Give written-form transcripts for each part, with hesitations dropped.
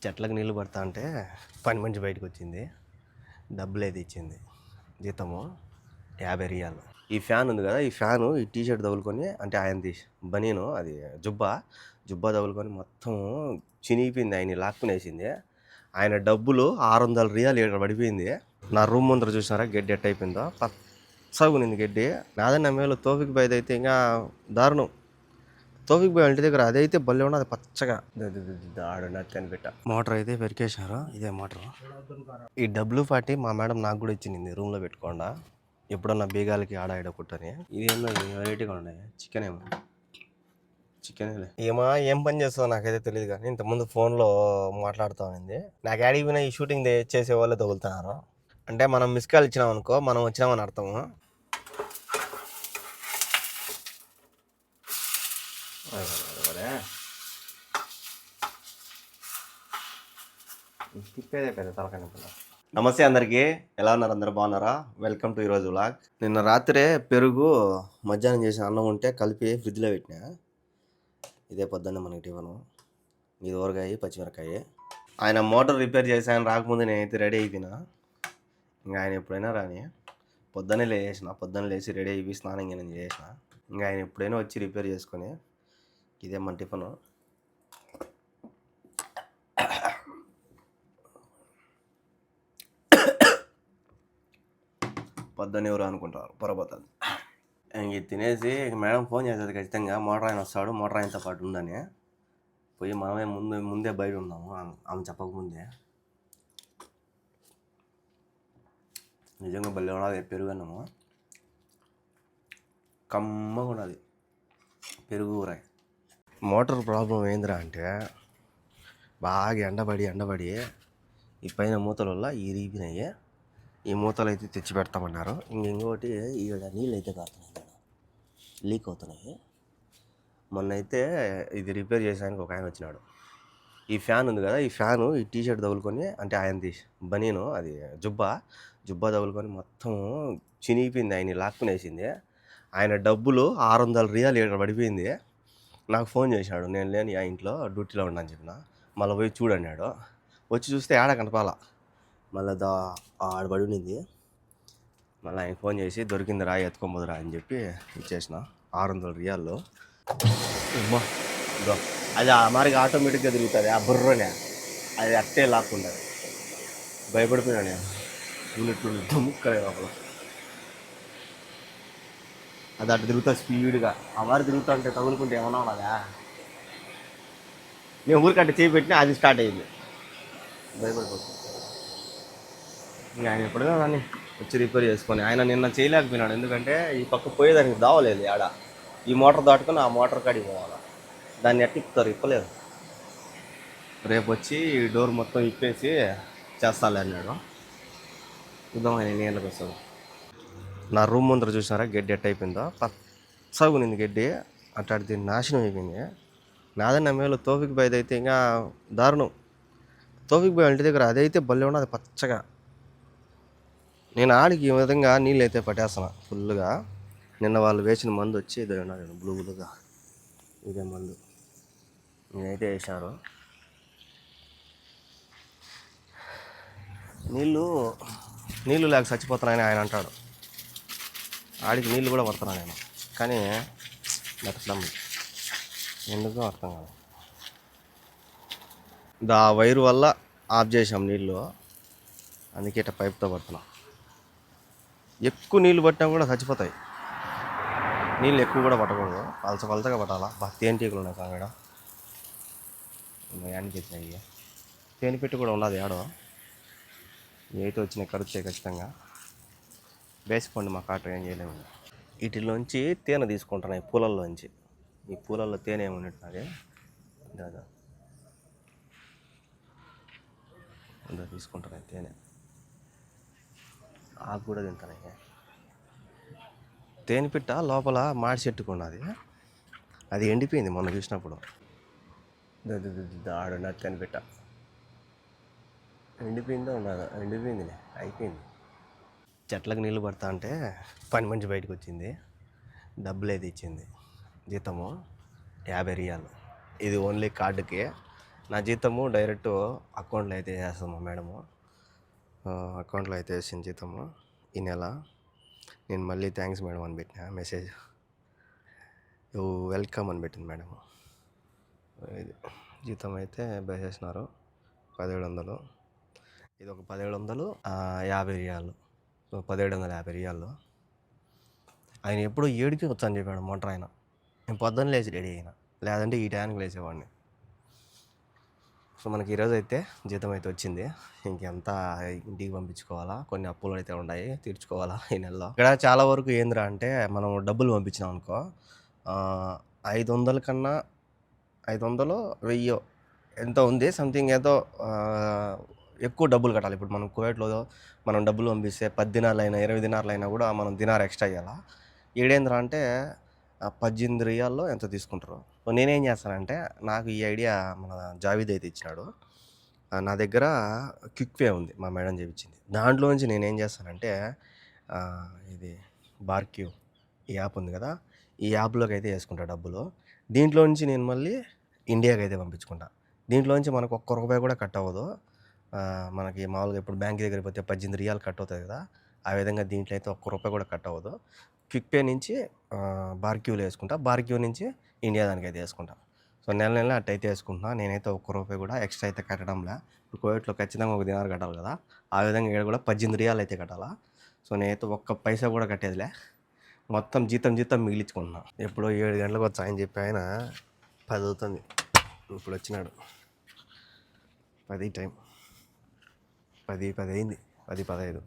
చెట్లకు నీళ్ళు పడతా అంటే పని మంచి బయటకు వచ్చింది. డబ్బులు అయితే ఇచ్చింది. జీతము 50 రియాలు. ఈ ఫ్యాన్ ఉంది కదా, ఈ ఫ్యాను ఈ టీ షర్ట్ తగులుకొని, అంటే ఆయనది బనీను, అది జుబ్బా తగులుకొని మొత్తం చినిగిపోయింది. ఆయన లాక్కునేసింది. ఆయన డబ్బులు 600 రియాలు ఇక్కడ పడిపోయింది. నా రూమ్ ముందర చూసినారా గడ్డి ఎట్ట అయిపోయిందో, పచ్చగునింది గడ్డి. నాదన్న మేలు తోఫిక్ బాయ్ అయితే ఇంకా దారుణం. తోఫిక్ బాయ్ ఇంటి దగ్గర అదైతే భలే ఉన్నది పచ్చగా. ఆడున్నది కనిపెట్ట. మోటార్ అయితే పెరికేసినారు. ఇదే మోటార్. ఈ W40 మా మేడం నాకు కూడా ఇచ్చింది రూమ్లో పెట్టుకోండా, ఎప్పుడన్నా బీగాలకి ఆడ కుట్టని. ఇది ఏందో వెరైటీగా ఉన్నాయి. చికెన్ ఏమా ఏం పని చేస్తుందో నాకైతే తెలియదు, కానీ ఇంతకుముందు ఫోన్లో మాట్లాడుతూ ఉంది. నాకు యాడికి పోయినా ఈ షూటింగ్ చేసే వాళ్ళే తగులుతున్నారు. అంటే మనం మిస్ కాల్ ఇచ్చినాం అనుకో, మనం వచ్చినామని అర్థము. తిప్పేదే పెద్ద తలకాయ. నమస్తే అందరికీ, ఎలా ఉన్నారు? అందరు బాగున్నారా? వెల్కమ్ టు ఈరోజు వ్లాగ్. నిన్న రాత్రే పెరుగు, మధ్యాహ్నం చేసిన అన్నం ఉంటే కలిపి ఫ్రిడ్జ్లో పెట్టినా. ఇదే పొద్దున్నే మనకి టిఫను. ఇది ఊరగాయ, పచ్చిమిరకాయ. ఆయన మోటార్ రిపేర్ చేసి ఆయన రాకముందు నేనైతే రెడీ అయిపోయినా. ఇంకా ఆయన ఎప్పుడైనా రాని, పొద్దున్నే లేచి రెడీ అయిపోయి స్నానం గినం చేసిన. ఇంకా ఆయన ఎప్పుడైనా వచ్చి రిపేర్ చేసుకొని, ఇదే మన టిఫను. పొద్దున్న ఎవరు అనుకుంటారు, పొరపోతుంది. ఇంక తినేసి మేడం ఫోన్ చేస్తుంది ఖచ్చితంగా, మోటార్ ఆయన వస్తాడు, మోటార్ ఆయనతో పాటు ఉందని. పోయి మనమే ముందే బయట ఉన్నాము, ఆమె చెప్పకముందే. నిజంగా భలే ఉన్నది పెరుగన్నము, కమ్మగా ఉన్నది పెరుగు ఊరాయి. మోటార్ ప్రాబ్లం ఏందిరా అంటే, బాగా ఎండబడి ఈ పైన మూతల వల్ల ఇరిగినాయి. ఈ మూతలు అయితే తెచ్చి పెడతామన్నారు. ఇంకోటి ఈడ నీళ్ళు అయితే కారుతున్నాయి, లీక్ అవుతున్నాయి. మొన్న అయితే ఇది రిపేర్ చేసానికి ఒక ఆయన వచ్చినాడు. ఈ ఫ్యాన్ ఉంది కదా, ఈ ఫ్యాను ఈ టీ షర్ట్ తగులుకొని, అంటే ఆయనది బనీను, అది జుబ్బా తగులుకొని మొత్తం చినిగిపోయింది. ఆయన లాక్కునేసింది. ఆయన డబ్బులు 600 రియాలు ఇక్కడ పడిపోయింది. నాకు ఫోన్ చేశాడు, నేను లేని ఆ ఇంట్లో డ్యూటీలో ఉన్నా అని చెప్పిన. మళ్ళీ పోయి చూడన్నాడు. వచ్చి చూస్తే ఆడ కనపాల. మళ్ళీ ఆడబడి ఉన్నింది. మళ్ళీ ఆయన ఫోన్ చేసి దొరికింది రా, ఎత్తుకోబోదురా అని చెప్పి ఇచ్చేసిన 600 రియాల్లో. అది ఆ మారికి ఆటోమేటిక్గా తిరుగుతుంది, ఆ బుర్రనే అది అట్టే లాక్కుంటుంది. భయపడిపోయినా నేను, ముక్కలే లోపల. అది అటు తిరుగుతా స్పీడ్గా. ఆ మారి తిరుగుతా ఉంటే తగులుకుంటే ఏమన్నా ఉన్నదా? నేను ఊరికట్ట చేయి పెట్టినా అది స్టార్ట్ అయ్యింది. భయపడిపోతుంది. ఇంకా ఆయన ఎప్పుడైనా కానీ వచ్చి రిపేర్ చేసుకొని, ఆయన నిన్న చేయలేకపోయినాడు. ఎందుకంటే ఈ పక్క పోయేదానికి దావలేదు ఆడ. ఈ మోటార్ దాటుకొని ఆ మోటార్ కాడికి పోవాలి. దాన్ని ఎట్టిప్పుతారు, ఇప్పలేదు. రేపు వచ్చి ఈ డోర్ మొత్తం ఇప్పేసి చేస్తాలే అన్నాడు. చూద్దాం ఆయన ఎన్ని గంటలకు వస్తుంది. నా రూమ్ ముందర చూసినారా గడ్డి ఎట్ట అయిపోయిందో, పచ్చగునింది గడ్డి. అట్లాంటిది నాశనం అయిపోయింది. నాదన్న మేలు తోఫిక్ బాయ్ అయితే ఇంకా దారుణం. తోఫిక్ బాయ్ ఇంటి దగ్గర అదైతే భలే ఉన్నది పచ్చగా. నేను ఆడికి ఈ విధంగా నీళ్ళు అయితే పట్టేస్తున్నా ఫుల్గా. నిన్న వాళ్ళు వేసిన మందు వచ్చి ఇదే ఉన్నది బ్లూగా, ఇదే మందు నేనైతే వేసినారు. నీళ్ళు లేక చచ్చిపోతున్నాయని ఆయన అంటాడు. ఆడికి నీళ్ళు కూడా పడుతున్నా నేను, కానీ బతకడం ఎందుకో అర్థం కాదు. వైరు వల్ల ఆఫ్ చేసాం నీళ్ళు, అందుకే ఇట్లా పైప్తో పడుతున్నాం. ఎక్కువ నీళ్ళు పట్టినా కూడా చచ్చిపోతాయి. నీళ్ళు ఎక్కువ కూడా పట్టకూడదు, పలచగా పట్టాలా. తేనెటీగలు ఉన్నాయి కాడ, యానికి వచ్చినాయి. తేనె పెట్టి కూడా ఉన్నది ఆడో, అయితే వచ్చినాయి కరుస్తాయి ఖచ్చితంగా. వేసుకోండి, మా కాట ఏం చేయలేము. వీటిలోంచి తేనె తీసుకుంటున్నాయి, పూలల్లోంచి. ఈ పూలల్లో తేనె ఏమున్నట్టున్నది, దాదా తీసుకుంటున్నాయి తేనె. ఆకు కూడా తింటున్నాయి. తేనె పిట్ట లోపల మాడి చెట్టుకున్నది, అది ఎండిపోయింది మొన్న చూసినప్పుడు. ఆడున్నది తేనె ఎండిపోయిందో ఉన్నదా, ఎండిపోయిందిలే, అయిపోయింది. చెట్లకు నీళ్ళు పడతా అంటే పని మంచి బయటకు వచ్చింది. డబ్బులు అయితే ఇచ్చింది. జీతము 50 రియాలు. ఇది ఓన్లీ కార్డుకి. నా జీతము డైరెక్ట్ అకౌంట్లో అయితే వేస్తాం మా మేడము. అకౌంట్లో అయితే వేసిన జీతము ఈ నెల. నేను మళ్ళీ థ్యాంక్స్ మేడం అని పెట్టిన మెసేజ్. వెల్కమ్ అని పెట్టింది మేడం. ఇది జీతం అయితే వేసేసినారు 1700. ఇది ఒక 1750 రియాలు. 1750 రియాలు. ఆయన ఎప్పుడో 7కి వచ్చాను చెప్పాడు మోటార్ ఆయన. నేను పొద్దున్న లేచి రెడీ అయినా, లేదంటే ఈ టైంకి లేచేవాడిని. సో మనకి ఈరోజు అయితే జీతం అయితే వచ్చింది. ఇంకెంత ఇంటికి పంపించుకోవాలా, కొన్ని అప్పులు అయితే ఉన్నాయి తీర్చుకోవాలా ఈ నెలలో. ఇక్కడ చాలా వరకు ఏంద్రా అంటే మనం డబ్బులు పంపించినాం అనుకో, 500 కన్నా 500 1000 ఎంతో ఉంది సంథింగ్, ఏదో ఎక్కువ డబ్బులు కట్టాలి. ఇప్పుడు మనం కువైట్లో మనం డబ్బులు పంపిస్తే 10 దినార్లు అయినా 20 దినార్లు అయినా కూడా మనం దినార్ ఎక్స్ట్రా ఇవ్వాలా. ఈడేంద్రా అంటే 18 రియాల్లో ఎంత తీసుకుంటారు. సో నేనేం చేస్తానంటే, నాకు ఈ ఐడియా మన జావీద్ అయితే ఇచ్చినాడు. నా దగ్గర క్విక్ పే ఉంది, మా మేడం చేయించింది. దాంట్లోంచి నేనేం చేస్తానంటే, ఇది బార్క్యూ ఈ యాప్ ఉంది కదా, ఈ యాప్లోకి అయితే వేసుకుంటా డబ్బులు. దీంట్లో నుంచి నేను మళ్ళీ ఇండియాకి అయితే పంపించుకుంటా. దీంట్లో నుంచి మనకు ఒక్క రూపాయి కూడా కట్ అవ్వదు. మనకి మామూలుగా ఇప్పుడు బ్యాంక్ దగ్గరికి పోతే 18 రియాలు కట్ అవుతుంది కదా, ఆ విధంగా దీంట్లో అయితే ఒక్క రూపాయి కూడా కట్ అవ్వదు. క్విక్ పే నుంచి బార్క్యూలో వేసుకుంటా, బార్క్యూ నుంచి ఇండియా దానికి అయితే వేసుకుంటా. సో నెల అట్టయితే వేసుకుంటున్నా. నేనైతే ఒక్క రూపాయి కూడా ఎక్స్ట్రా అయితే కట్టడంలే. ఇప్పుడు కోవిడ్లో ఖచ్చితంగా ఒక దినార్ కట్టాలి కదా, ఆ విధంగా ఇక్కడ కూడా 18 రియాలు అయితే కట్టాలా. సో నేనైతే ఒక్క పైసా కూడా కట్టేదిలే, మొత్తం జీతం మిగిలించుకుంటున్నా. ఎప్పుడో 7 గంటలకు వచ్చి ఆయన చెప్పి ఆయన 10 అవుతుంది, ఇప్పుడు వచ్చినాడు 10 టైం, 10 అయింది, 10:15.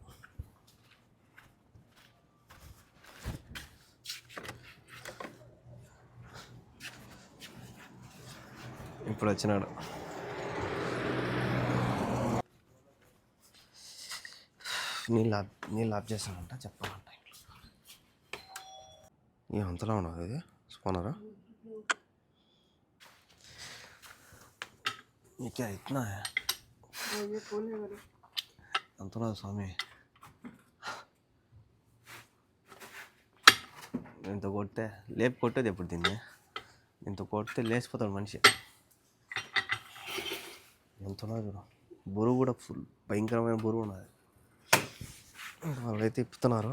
ఇప్పుడు వచ్చినాడు. నీళ్ళు ఆఫ్ చేస్తానంట, చెప్పాలంట. అంతలా ఉన్నది ఇది స్పానరా, నీకే ఇట్నా అంతలా స్వామి. ఇంత కొడితే లేపు కొట్టేది ఎప్పుడు దీన్ని, ఇంత కొడితే లేచిపోతాడు మనిషి. ఎంతలా బరువు కూడా ఫుల్ భయంకరమైన బరువు ఉన్నది. వాళ్ళైతే ఇప్పుతున్నారు.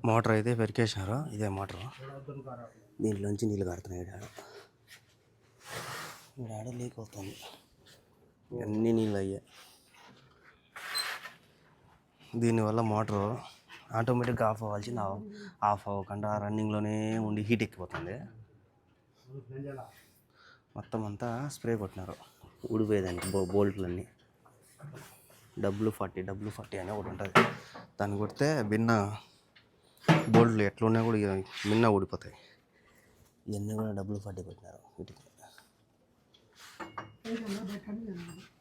మోటార్ అయితే పెరికేసినారు. ఇదే మోటారు, దీంట్లోంచి నీళ్ళు కారుతున్నాయి. ఆడ లీక్ అవుతుంది, అన్నీ నీళ్ళు అయ్యాయి. దీనివల్ల మోటారు ఆటోమేటిక్గా ఆఫ్ అవ్వాల్సింది ఆఫ్ అవ్వకుండా రన్నింగ్లోనే ఉండి హీట్ ఎక్కిపోతుంది. మొత్తం అంతా స్ప్రే కొట్టినారు, ఊడిపోయేదానికి బోల్ట్లన్నీ. W40 అని ఒకటి ఉంటుంది, దాన్ని కొడితే భిన్న బోల్ట్లు ఎట్లున్నా కూడా మిన్న ఊడిపోతాయి. ఇవన్నీ కూడా W40 పెట్టినారు వీటికి.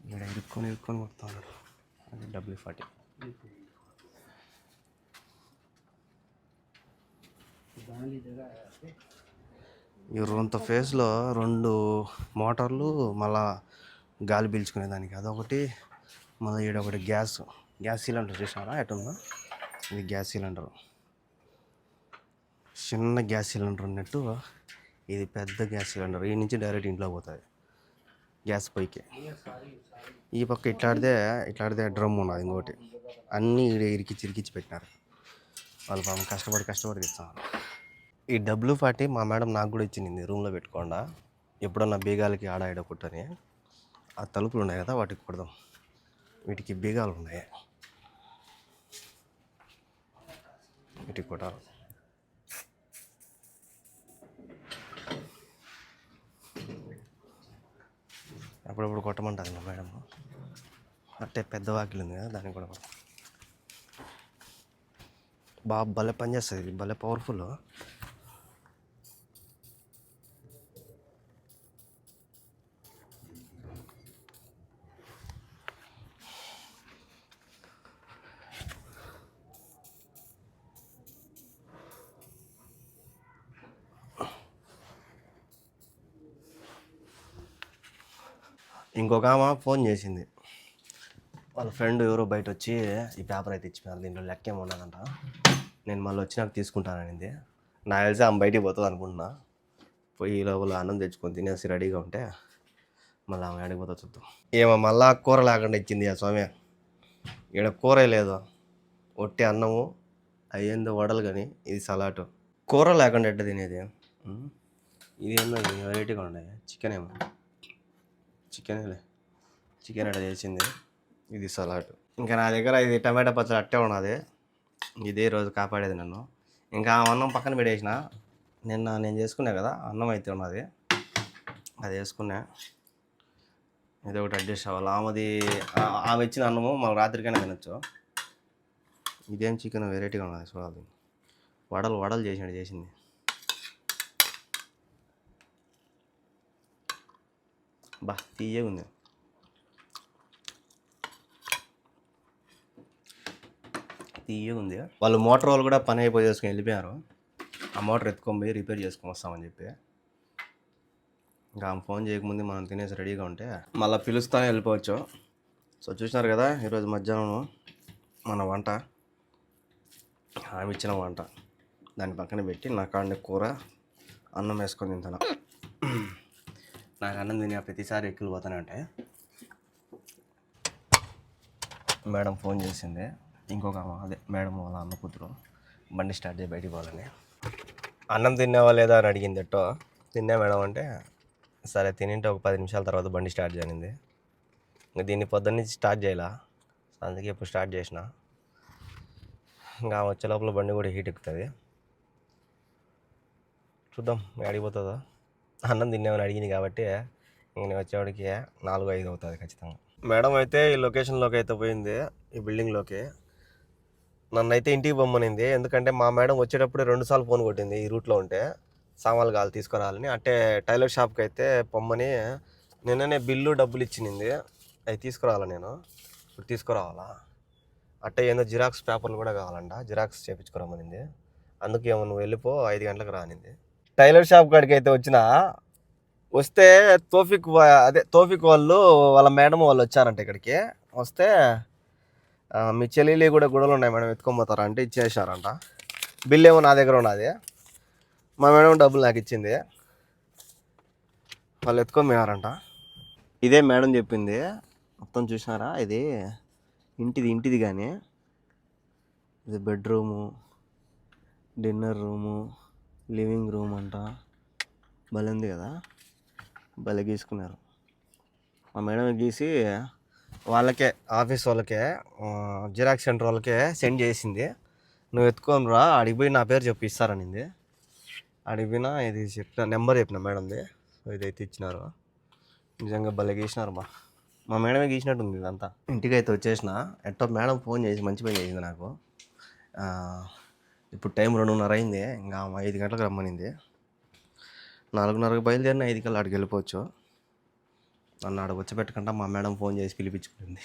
ఇక్కడ ఇరుక్కొని కొడుతున్నారు, అది W40. ఈ రొంత ఫేస్లో 2 మోటార్లు, మళ్ళా గాలి పీల్చుకునేదానికి అదొకటి, మళ్ళీ ఈడొకటి గ్యాస్ సిలిండర్ చూసినారా ఎటుందో. ఇది గ్యాస్ సిలిండరు, చిన్న గ్యాస్ సిలిండర్ ఉన్నట్టు ఇది పెద్ద గ్యాస్ సిలిండర్. ఈ నుంచి డైరెక్ట్ ఇంట్లో పోతుంది గ్యాస్ పైకి. ఈ పక్క ఇట్లాడితే డ్రమ్ ఉన్నది ఇంకోటి. అన్నీ ఇరికిచ్చి పెట్టినారు. వాళ్ళు పాపం కష్టపడి తెస్తున్నారు. ఈ W40 మా మేడం నాకు కూడా ఇచ్చింది, రూమ్లో పెట్టుకోండా, ఎప్పుడన్నా బీగాలకి ఆడ కుట్టని. ఆ తలుపులు ఉన్నాయి కదా, వాటికి కుడదాం. వీటికి బీగాలు ఉన్నాయి, వీటికి కుట్టాలి. అప్పుడప్పుడు కొట్టమంటుంది మా మేడం. అట్టే పెద్ద వాకిలు ఉంది కదా, దానికి కూడా బాగా భలే పనిచేస్తుంది, భలే పవర్ఫుల్. ఇంకొక ఆమె ఫోన్ చేసింది, వాళ్ళ ఫ్రెండ్ ఎవరో బయట వచ్చి ఈ పేపర్ అయితే ఇచ్చిపోయారు, దీంట్లో లెక్క ఏమి ఉండదంట, నేను మళ్ళీ వచ్చినాక తీసుకుంటాననింది. నాకు తెలిసి ఆమె బయటికి పోతుంది అనుకుంటున్నా. పోయి లోపల అన్నం తెచ్చుకొని తినేసి రెడీగా ఉంటే మళ్ళీ ఆమె అడిగిపోతా చూద్దాం. ఏమో మళ్ళా కూర లేకుండా ఇచ్చింది ఆ స్వామి. ఈడ కూరే లేదు, ఒట్టి అన్నము అయ్యిందో వడలు కానీ ఇది సలాటు. కూర లేకుండా ఎట్ట తినేది? ఇది ఏందో వెరైటీగా ఉన్నాయి. చికెన్ ఏమో, చికెనేలే, చికెన్ ఎట్ట చేసింది. ఇది సలాటు. ఇంకా నా దగ్గర ఇది టమాటా పచ్చడి అట్టే ఉన్నది. ఇదే రోజు కాపాడేది నన్ను. ఇంకా అన్నం పక్కన పెట్టేసిన. నిన్న నేను చేసుకున్నా కదా అన్నం అయితే ఉన్నది, అది వేసుకున్నా. ఏదో ఒకటి అడ్జస్ట్ అవ్వాలి. ఆమె ఇచ్చిన అన్నము మనం రాత్రికైనా తినొచ్చు. ఇదేం చికెన్ వెరైటీగా ఉన్నది చూడాలి. వడలు చేసింది. బా తీయగా ఉంది. వాళ్ళు మోటార్ వాళ్ళు కూడా పని అయిపోయి చేసుకుని వెళ్ళిపోయారు. ఆ మోటార్ ఎత్తుకొని పోయి రిపేర్ చేసుకొని వస్తామని చెప్పి. ఇంకా ఆమె ఫోన్ చేయకముందే మనం తినేసి రెడీగా ఉంటే మళ్ళీ పిలుస్తానే వెళ్ళిపోవచ్చు. సో చూసినారు కదా ఈరోజు మధ్యాహ్నం మన వంట, ఆమె ఇచ్చిన వంట. దాని పక్కన పెట్టి నా కాడిని కూర అన్నం వేసుకొని తింటాను. నాకు అన్నం తినే ప్రతిసారి ఎక్కువ పోతానే ఉంటాయి. మేడం ఫోన్ చేసింది, ఇంకొక మేడం వాళ్ళ అన్న కూతురు బండి స్టార్ట్ చేసి బయటికి పోవాలని. అన్నం తిన్నావా లేదా అని అడిగింది. ఎట్టో తిన్నా మేడం అంటే, సరే తినింటే ఒక 10 నిమిషాల తర్వాత బండి స్టార్ట్ చేయనింది. ఇంకా దీన్ని పొద్దున్న నుంచి స్టార్ట్ చేయాల, అందుకే ఇప్పుడు స్టార్ట్ చేసిన. ఇంకా వచ్చే లోపల బండి కూడా హీట్ ఎక్కుతుంది. చూద్దాం అడిగిపోతుందో. అన్నం తిన్నామని అడిగింది కాబట్టి ఇంక నేను వచ్చేవాడికి 4-5 అవుతుంది ఖచ్చితంగా. మేడం అయితే ఈ లొకేషన్లోకి అయితే పోయింది, ఈ బిల్డింగ్లోకి. నన్ను అయితే ఇంటికి పొమ్మనింది. ఎందుకంటే మా మేడం వచ్చేటప్పుడే 2 సార్లు ఫోన్ కొట్టింది ఈ రూట్లో ఉంటే సామాన్లు కావాలి తీసుకురావాలని. అంటే టైలర్ షాప్కి అయితే పొమ్మని నిన్ననే బిల్లు డబ్బులు ఇచ్చింది. అవి తీసుకురావాలా, నేను ఇప్పుడు తీసుకురావాలా. అట్టే ఏందో జిరాక్స్ పేపర్లు కూడా కావాలంట, జిరాక్స్ చేయించుకురామనింది. అందుకే ఏమో నువ్వు వెళ్ళిపో 5 గంటలకు రానింది. టైలర్ షాప్ కాడికి అయితే వస్తే తోఫిక్ వాళ్ళు వాళ్ళ మేడం వాళ్ళు వచ్చారంట ఇక్కడికి. వస్తే మీ చెల్లెలు కూడా గొడవలు ఉన్నాయి మేడం, ఎత్తుకొని అంటే ఇచ్చేసారంట. బిల్ ఏమో నా దగ్గర ఉన్నది, మా మేడం డబ్బులు నాకు ఇచ్చింది, వాళ్ళు ఎత్తుకొని పోయారంట. ఇదే మేడం చెప్పింది మొత్తం. చూసినారా, ఇది ఇంటిది కానీ ఇది bedroom, dinner room, living room అంట. భలే ఉంది కదా, భలే గీసుకున్నారు. మా మేడం గీసి వాళ్ళకే, ఆఫీస్ వాళ్ళకే, జిరాక్స్ సెంటర్ వాళ్ళకే సెండ్ చేసింది. నువ్వు ఎత్తుకొని రా, అడిగిపోయి నా పేరు చెప్పి ఇస్తారనింది. అడిగిపోయినా ఇది చెప్పిన నెంబర్ చెప్పిన మేడంది. సో ఇదైతే ఇచ్చినారు. నిజంగా భలే గీసినారు. మా మేడమే గీసినట్టుంది ఇదంతా. ఇంటికైతే వచ్చేసిన. ఎట్టో మేడం ఫోన్ చేసి మంచి పని చేసింది నాకు. ఇప్పుడు టైం 2:30 అయింది. ఇంకా 5 గంటలకు రమ్మనింది. 4:30కి బయలుదేరిన 5 కల్లా అక్కడికి వెళ్ళిపోవచ్చు. నన్ను ఆడ వచ్చి మా మేడం ఫోన్ చేసి పిలిపించుకుంటుంది.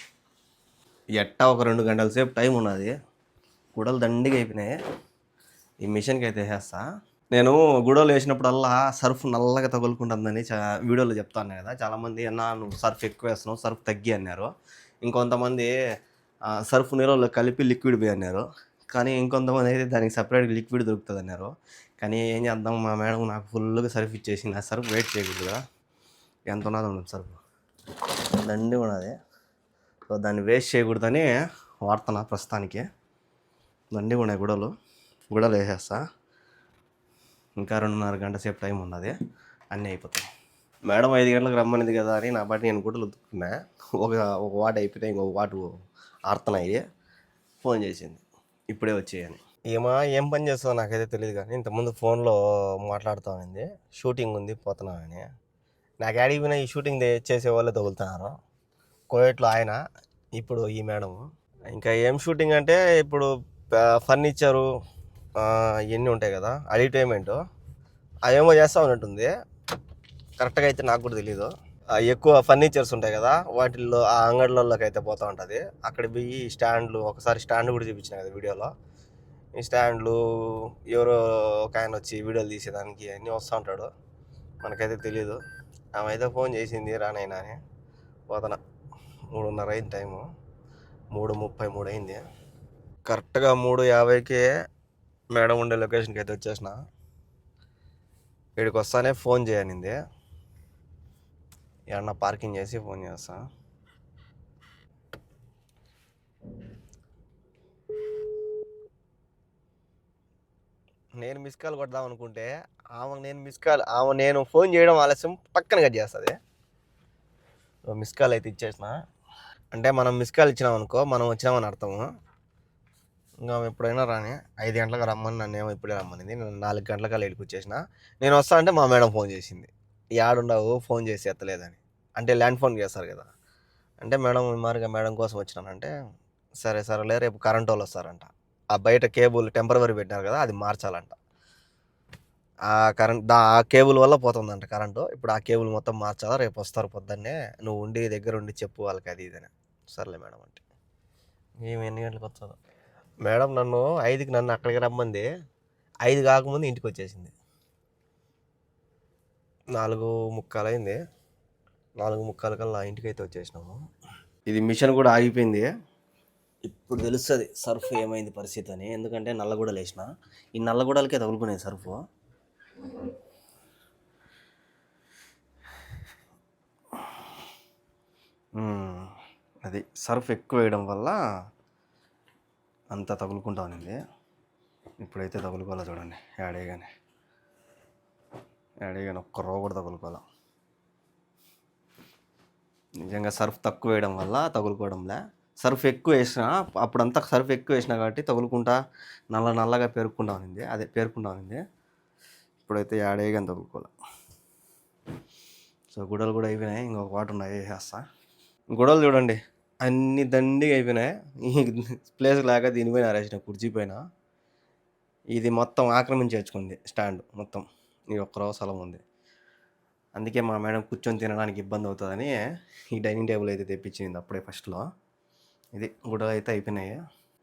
ఎట్టా ఒక 2 గంటల సేపు టైం ఉన్నది. గుడలు దండిగా అయిపోయినాయి. ఈ మిషన్కి అయితే వేసేస్తా. నేను గుడలు వేసినప్పుడల్లా సర్ఫ్ నల్లగా తగులుకుంటుందని వీడియోలో చెప్తాను కదా. చాలామంది నువ్వు సర్ఫ్ ఎక్కువ వేస్తున్నావు, సర్ఫ్ తగ్గి అన్నారు. ఇంకొంతమంది సర్ఫ్ నీళ్ళలో కలిపి లిక్విడ్ పోయి అన్నారు. కానీ ఇంకొంతమంది అయితే దానికి సపరేట్గా లిక్విడ్ దొరుకుతుంది అన్నారు. కానీ ఏం చేద్దాం, మా మేడం నాకు ఫుల్గా సర్ఫ్ ఇచ్చేసింది. ఆ సర్ఫ్ వెయిట్ చేయకూడదు కదా, ఎంత ఉన్నది ఉండదు సర్ఫ్, దండి ఉన్నది. సో దాన్ని వేస్ట్ చేయకూడదని వాడుతున్నా ప్రస్తుతానికి. దండి ఉన్నాయి గుడలు వేసేస్తా. ఇంకా 2:30 గంట సేపు టైం ఉన్నది, అన్నీ అయిపోతాయి. మేడం 5 గంటలకు రమ్మనింది కదా అని నా బట్టి నేను గుడ్డలు ఉతుక్కున్నా. ఒక వాట అయిపోతే ఇంకొక వాటు ఆడుతున్నాయి. ఫోన్ చేసింది ఇప్పుడే వచ్చేయని. ఏం పని చేస్తుందో నాకైతే తెలియదు, కానీ ఇంతకుముందు ఫోన్లో మాట్లాడుతామనింది. షూటింగ్ ఉంది పోతున్నామని. నాకు అడిగిపోయినా ఈ షూటింగ్ చేసే వాళ్ళే తగులుతున్నారు. కోయట్లో ఆయన, ఇప్పుడు ఈ మేడం. ఇంకా ఏం షూటింగ్ అంటే ఇప్పుడు ఫర్నిచరు ఇవన్నీ ఉంటాయి కదా, అడ్వర్టైజ్మెంట్ అవేమో చేస్తూ ఉన్నట్టుంది. కరెక్ట్గా అయితే నాకు కూడా తెలీదు. ఎక్కువ ఫర్నిచర్స్ ఉంటాయి కదా, వాటిల్లో ఆ అంగడిలోకి అయితే పోతూ ఉంటుంది. అక్కడ పోయి స్టాండ్లు, ఒకసారి స్టాండ్ కూడా చూపించిన కదా వీడియోలో. ఈ స్టాండ్లు ఎవరో ఒక ఆయన వచ్చి వీడియోలు తీసేదానికి అన్నీ వస్తూ ఉంటాడు. మనకైతే తెలీదు. ఆమె అయితే ఫోన్ చేసింది రానైనా అని. పోతున్నా. 3:30 అయింది టైము, 3:33 అయింది. కరెక్ట్గా 3:50కి మేడం ఉండే లొకేషన్కి అయితే వచ్చేసిన. ఇక్కడికి వస్తానే ఫోన్ చేయనింది. ఏమన్నా పార్కింగ్ చేసి ఫోన్ చేస్తా. నేను మిస్ కాల్ కొడదాం అనుకుంటే నేను ఫోన్ చేయడం ఆలస్యం పక్కన కట్ చేస్తుంది. మిస్ కాల్ అయితే ఇచ్చేసిన. అంటే మనం మిస్ కాల్ ఇచ్చినాం అనుకో, మనం వచ్చినామని అర్థము. ఇంకా ఎప్పుడైనా రాని 5 గంటలకు రమ్మని నన్ను ఏమో ఇప్పుడే రమ్మనింది. నేను 4 గంటలకల్లా ఇక్కడికి వచ్చేసిన. నేను వస్తా అంటే మా మేడం ఫోన్ చేసింది, యాడుండవు ఫోన్ చేసి ఎత్తలేదని. అంటే ల్యాండ్ ఫోన్ చేస్తారు కదా. అంటే మేడం మారుగా మేడం కోసం వచ్చినానంటే, సరేలే రేపు కరెంట్ వాళ్ళు వస్తారంట. ఆ బయట కేబుల్ టెంపరవరీ పెట్టినారు కదా, అది మార్చాలంట. ఆ కేబుల్ వల్ల పోతుందంట కరెంటు. ఇప్పుడు ఆ కేబుల్ మొత్తం మార్చాలా, రేపు వస్తారు పొద్దున్నే, నువ్వు దగ్గర ఉండి చెప్పు వాళ్ళకి అది ఇదని. సర్లే మేడం అంటే ఏమి ఎన్ని గంటలకు వచ్చాను. మేడం నన్ను 5కి అక్కడికి రమ్మంది. 5 కాకముందు ఇంటికి వచ్చేసింది. 4:45 అయింది. 4:45 కల్లా ఇంటికి అయితే వచ్చేసినాము. ఇది మిషన్ కూడా ఆగిపోయింది. ఇప్పుడు తెలుస్తుంది సర్ఫ్ ఏమైంది పరిస్థితి అని. ఎందుకంటే నల్లగూడలు వేసిన, ఈ నల్లగూడలకే తగులుకునేది సర్ఫ్. అది సర్ఫ్ ఎక్కువ వేయడం వల్ల అంతా తగులుకుంటా ఉన్నింది. ఇప్పుడైతే తగులుకోవాలా చూడండి. యాడేగానే ఒక్క రో కూడా తగులుకోవాలా. నిజంగా సర్ఫ్ తక్కువ వేయడం వల్ల తగులుకోవడంలే. సర్ఫ్ ఎక్కువ వేసినా, అప్పుడంతా సర్ఫ్ ఎక్కువ వేసినా కాబట్టి తగులుకుంటా నల్లగా పేరుకుంటా ఉన్నింది. ఇప్పుడైతే యాడేగాని తగులుకోవాలి. సో గుడలు కూడా అయిపోయినాయి. ఇంకొక వాటర్ ఉన్నాయి, వేసేస్తా. గొడవలు చూడండి అన్ని దండిగా అయిపోయినాయి. ప్లేస్ లేక దీనిపైన ఆరేసిన, కుర్చీ పైన. ఇది మొత్తం ఆక్రమించేసుకుంది స్టాండ్ మొత్తం. ఈ ఒక్క రో స్థలం ఉంది. అందుకే మా మేడం కూర్చొని తినడానికి ఇబ్బంది అవుతుందని ఈ డైనింగ్ టేబుల్ అయితే తెప్పించింది అప్పుడే ఫస్ట్లో. ఇది గొడవలు అయితే అయిపోయినాయి.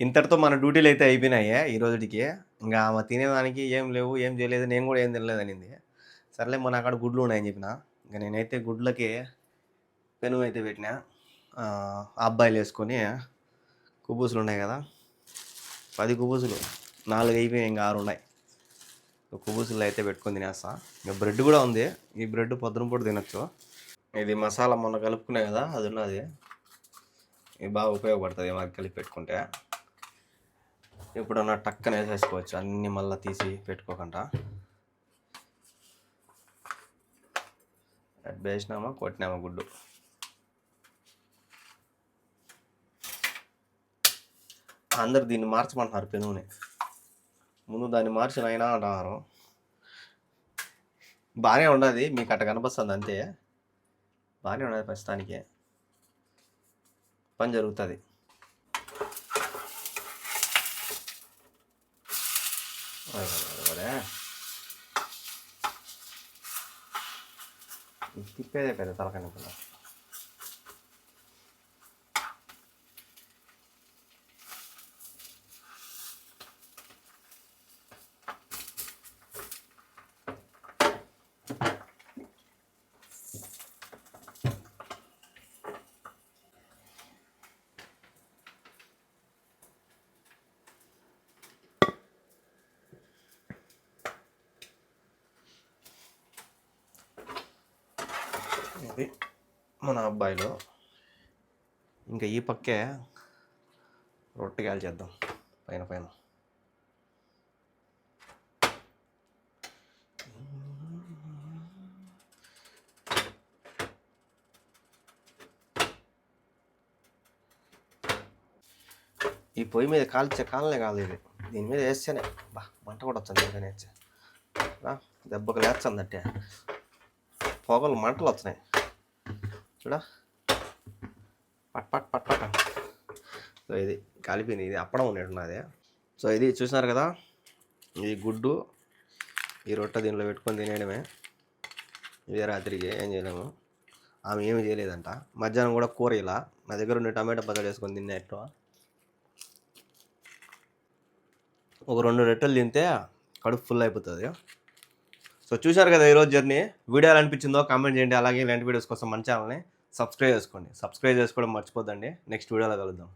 ఇంతటితో మన డ్యూటీలు అయితే అయిపోయినాయి ఈ రోజుకి. ఇంకా ఆమె తినేదానికి ఏం లేవు, ఏం చేయలేదు, నేను కూడా ఏం తినలేదు అనింది. సర్లే మన అక్కడ గుడ్లు ఉన్నాయని చెప్పిన. ఇంకా నేనైతే గుడ్లకి పెనుగు అయితే పెట్టినా. అబ్బాయిలు వేసుకొని కుబూసులు ఉన్నాయి కదా, 10 కుబూసులు, 4 అయిపోయినాయి, ఇంకా 6 ఉన్నాయి. కుబూసులు అయితే పెట్టుకొని తినేస్తా. ఇంకా బ్రెడ్ కూడా ఉంది. ఈ బ్రెడ్ పొద్దున పూట తినచ్చు. ఇది మసాలా మొన్న కలుపుకునే కదా, అది ఉన్నది. ఇది బాగా ఉపయోగపడుతుంది మాకు కలిపి పెట్టుకుంటే. ఎప్పుడన్నా టక్కన వేసేసుకోవచ్చు అన్నీ మళ్ళీ తీసి పెట్టుకోకుండా. వేసినామా కొట్టినామా గుడ్డు. అందరు దీన్ని మార్చమంటున్నారు పెనుగుని. ముందు దాన్ని మార్చిన అయినా అంటున్నారు. బాగానే ఉండదు, మీకు అట్ట కనిపిస్తుంది అంతే. బాగానే ఉండదు, ప్రస్తుతానికి పని జరుగుతుంది. తిప్పేదే కదా తలకనిపిల్ల. ఇది మన అబ్బాయిలు. ఇంకా ఈ పక్కే రొట్టె కాల్చేద్దాం పైన. ఈ పొయ్యి మీద కాలనే కాదు ఇది. దీని మీద వేస్తేనే మంట కూడా వచ్చింది. దీనిపైన వేస్తే దెబ్బకు లేస్తుందంటే పొగలు మంటలు వస్తున్నాయి చూడ, పట్. సో ఇది కాలిపోయింది. ఇది అప్పడం ఉన్నట్టున్నది. సో ఇది చూసినారు కదా, ఈ గుడ్డు, ఈ రొట్టె దీనిలో పెట్టుకొని తినేయడమే. ఇదే రాత్రికి ఏం చేయలేము. ఆమె ఏమి చేయలేదంట. మధ్యాహ్నం కూడా కూర ఇలా నా దగ్గర ఉండే టమాటా పచ్చడి వేసుకొని తిన్నా. ఎక్కువ ఒక 2 రొట్టెలు తింటే కడుపు ఫుల్ అయిపోతుంది. సో చూశారు కదా ఈరోజు జర్నీ. వీడియో ఎలా అనిపించిందో కామెంట్ చేయండి. అలాగే ఇలాంటి వీడియోస్ కోసం మన ఛానల్ని సబ్స్క్రైబ్ చేసుకోండి. సబ్స్క్రైబ్ చేసుకోవడం మర్చిపోద్దండి. నెక్స్ట్ వీడియోలో కలుద్దాం.